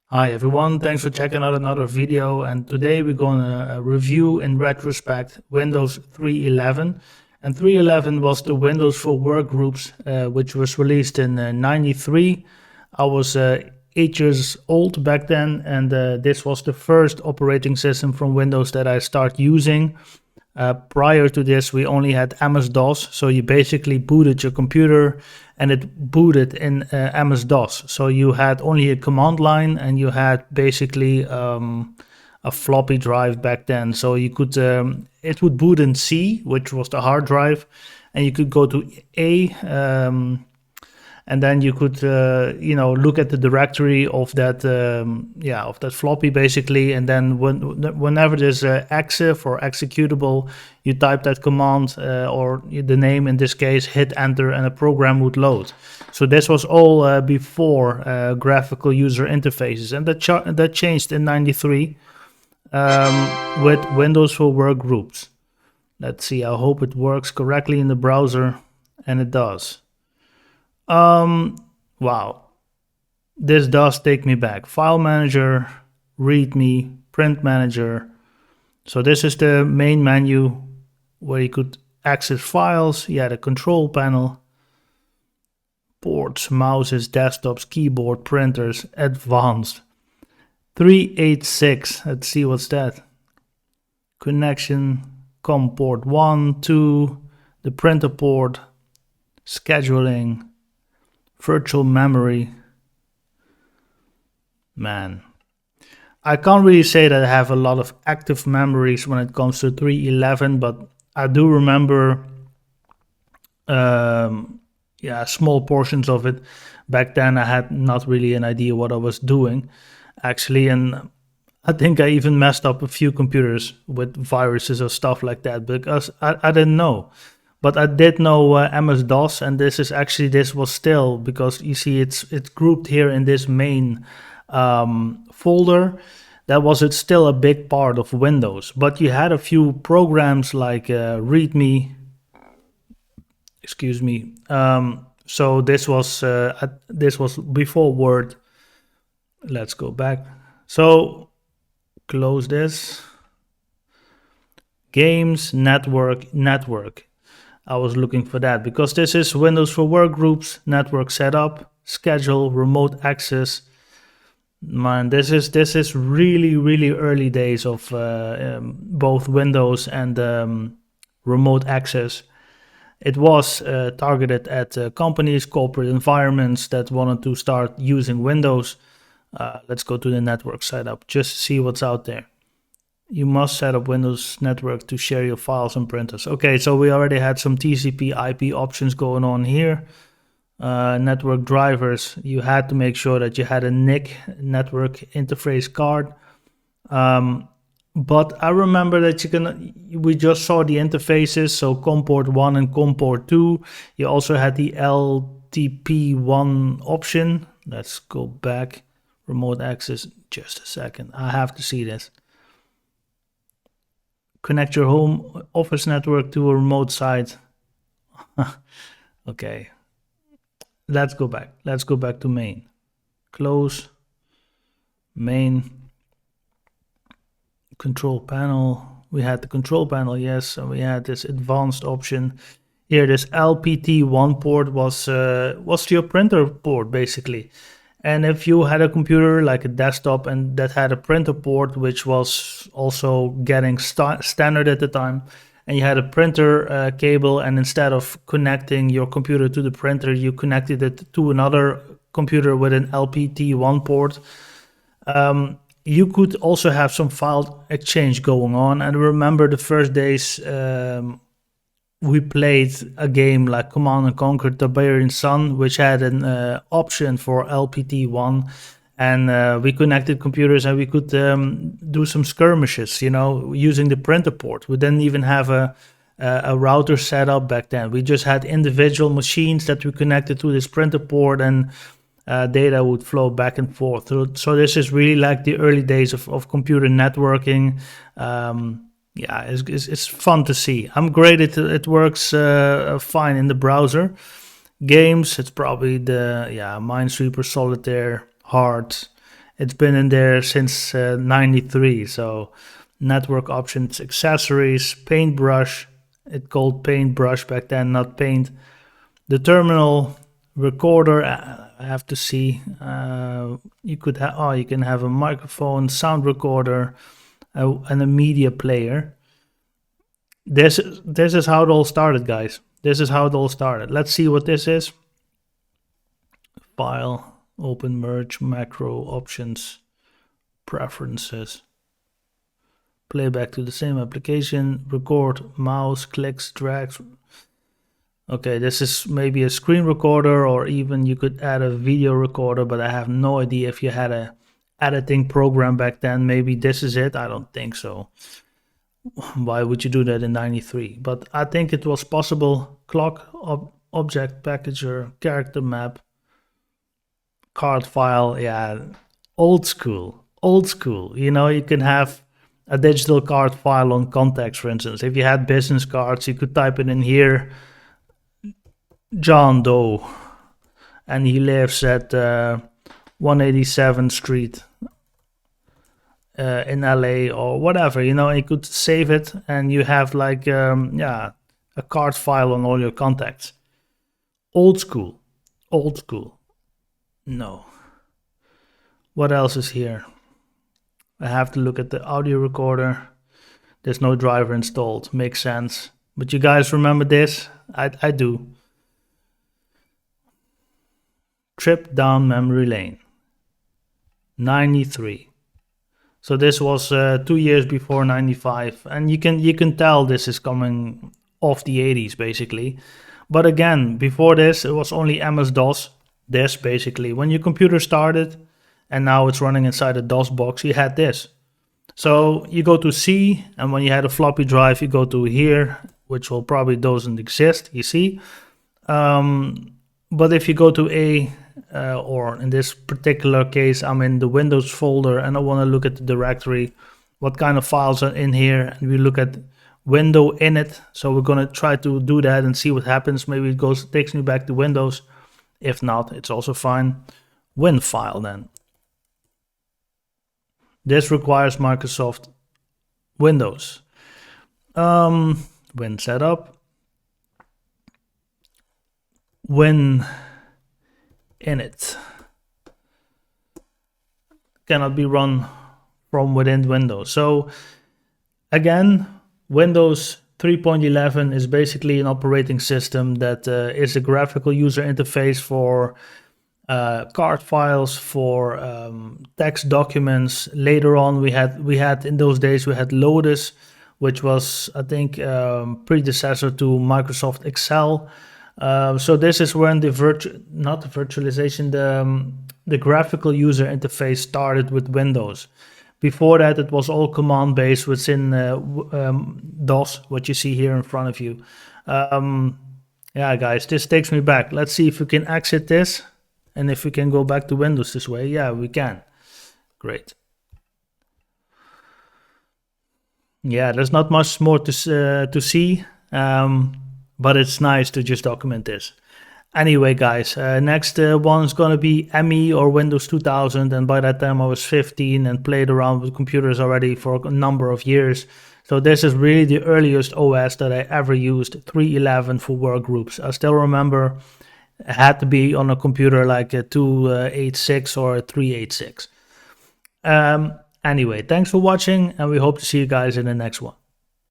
Hi everyone, thanks for checking out another video, and today we're gonna review in retrospect Windows 3.11. And 3.11 was the Windows for Workgroups, which was released in '93. I was 8 years old back then, and this was the first operating system from Windows that I start using. Prior to this, we only had MS-DOS, so you basically booted your computer and it booted in MS-DOS. So you had only a command line and you had basically a floppy drive back then. So you could, it would boot in C, which was the hard drive, and you could go to A, and then you could look at the directory of that of that floppy basically, and then whenever there's a exif or executable, you type that command or the name, in this case, hit enter, and a program would load. So this was all before graphical user interfaces, and that changed in '93 with Windows for Workgroups. Let's see, I hope it works correctly in the browser, and it does. Wow, this does take me back. File manager, readme, print manager. So this is the main menu where you could access files. You had a control panel, ports, mouses, desktops, keyboard, printers, advanced. 386, let's see what's that. Connection, COM port 1, 2, the printer port, scheduling, virtual memory. Man, I can't really say that I have a lot of active memories when it comes to 3.11, but I do remember small portions of it. Back then I had not really an idea what I was doing actually, and I think I even messed up a few computers with viruses or stuff like that because I didn't know. But I did know MS-DOS, and this was still, because you see it's grouped here in this main folder. That was still a big part of Windows. But you had a few programs like readme. Excuse me. So this was before Word. Let's go back. So close this. Games, network. I was looking for that because this is Windows for Workgroups, network setup, schedule, remote access. Man, this is really early days of both Windows and remote access. It was targeted at companies, corporate environments that wanted to start using Windows. Let's go to the network setup just to see what's out there. You must set up Windows Network to share your files and printers. Okay, so we already had some TCP IP options going on here. Network drivers, you had to make sure that you had a NIC, network interface card. But I remember that we just saw the interfaces, so COM port 1 and COM port 2. You also had the LTP1 option. Let's go back. Remote access, just a second. I have to see this. Connect your home office network to a remote site. Okay. Let's go back. Let's go back to main. Close. Main. Control panel. We had the control panel, yes, and we had this advanced option. Here, this LPT1 port was your printer port, basically. And if you had a computer like a desktop and that had a printer port, which was also getting standard at the time, and you had a printer cable, and instead of connecting your computer to the printer, you connected it to another computer with an LPT1 port, you could also have some file exchange going on. And remember the first days we played a game like Command & Conquer Tiberian Sun, which had an option for LPT1, and we connected computers and we could do some skirmishes, using the printer port. We didn't even have a router set up back then. We just had individual machines that we connected to this printer port, and data would flow back and forth. So this is really like the early days of computer networking. It's fun to see. I'm great. It works fine in the browser. Games, it's probably the Minesweeper, Solitaire, Heart, It's been in there since 93. So network options, accessories, paintbrush. It called paintbrush back then, not paint. The terminal, recorder. I have to see. You could have. Oh, you can have a microphone, sound recorder, and a media player. This is how it all started, guys. This is how it all started. Let's see what this is. File, open, merge, macro, options, preferences. Playback to the same application, record, mouse, clicks, drags. Okay, this is maybe a screen recorder, or even you could add a video recorder, but I have no idea if you had a editing program back then. Maybe this is it. I don't think so. Why would you do that in 93? But I think it was possible. Clock, object packager, character map, card file. Yeah, old school. Old school. You know, you can have a digital card file on contacts, for instance. If you had business cards, you could type it in here. John Doe. And he lives at 187th Street. In LA or whatever, you know, you could save it and you have like, a card file on all your contacts. Old school. Old school. No. What else is here? I have to look at the audio recorder. There's no driver installed. Makes sense. But you guys remember this? I do. Trip down memory lane. 93. So this was 2 years before 95, and you can tell this is coming off the 80s basically. But again, before this, it was only MS-DOS. This basically, when your computer started, and now it's running inside a DOS box, you had this. So you go to C, and when you had a floppy drive, you go to here, which will probably doesn't exist. You see, but if you go to A. Or in this particular case, I'm in the Windows folder and I want to look at the directory, what kind of files are in here, and we look at window init. So we're going to try to do that and see what happens. Maybe it takes me back to Windows. If not, it's also fine. Win file then. This requires Microsoft Windows. Win setup. Win init cannot be run from within Windows. So again, Windows 3.11 is basically an operating system that is a graphical user interface for card files, for text documents. Later on, we had in those days we had Lotus, which was I think predecessor to Microsoft Excel. So this is when the the graphical user interface started with Windows. Before that, it was all command-based within DOS, what you see here in front of you. Yeah, guys, this takes me back. Let's see if we can exit this, and if we can go back to Windows this way. Yeah, we can. Great. Yeah, there's not much more to see. But it's nice to just document this. Anyway, guys, next one is going to be ME or Windows 2000. And by that time I was 15 and played around with computers already for a number of years. So this is really the earliest OS that I ever used, 3.11 for workgroups. I still remember it had to be on a computer like a 286 or a 386. Anyway, thanks for watching, and we hope to see you guys in the next one.